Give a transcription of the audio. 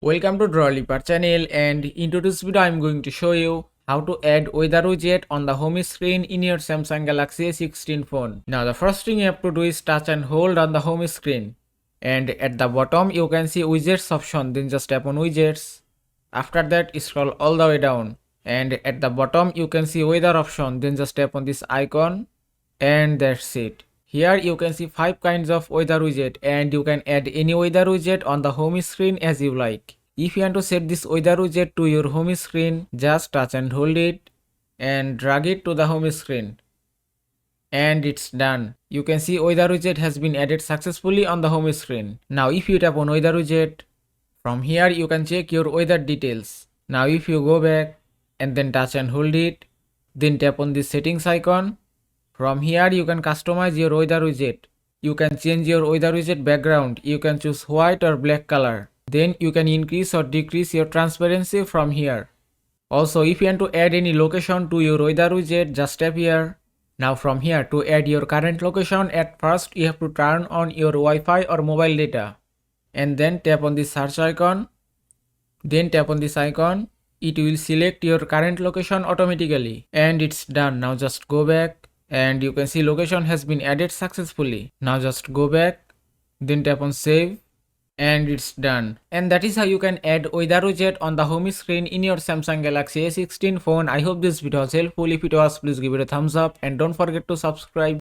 Welcome to Drawliper channel, and in today's video I am going to show you how to add weather widget on the home screen in your Samsung Galaxy A16 phone. Now the first thing you have to do is touch and hold on the home screen, and at the bottom you can see widgets option, then just tap on widgets. After that scroll all the way down, and at the bottom you can see weather option, then just tap on this icon, and that's it. Here you can see 5 kinds of weather widget, and you can add any weather widget on the home screen as you like. If you want to set this weather widget to your home screen, just touch and hold it and drag it to the home screen. And it's done. You can see weather widget has been added successfully on the home screen. Now if you tap on weather widget, from here you can check your weather details. Now if you go back and then touch and hold it, then tap on this settings icon. From here you can customize your weather widget. You can change your weather widget background. You can choose white or black color. Then you can increase or decrease your transparency from here. Also, if you want to add any location to your weather widget, just tap here. Now from here, to add your current location, at first you have to turn on your Wi-Fi or mobile data. And then tap on this search icon. Then tap on this icon. It will select your current location automatically. And it's done. Now just go back. And you can see location has been added successfully. Now just go back, then tap on save, and it's done. And that is how you can add weather widget on the home screen in your Samsung Galaxy A16 phone. I hope this video was helpful. If it was, please give it a thumbs up and don't forget to subscribe.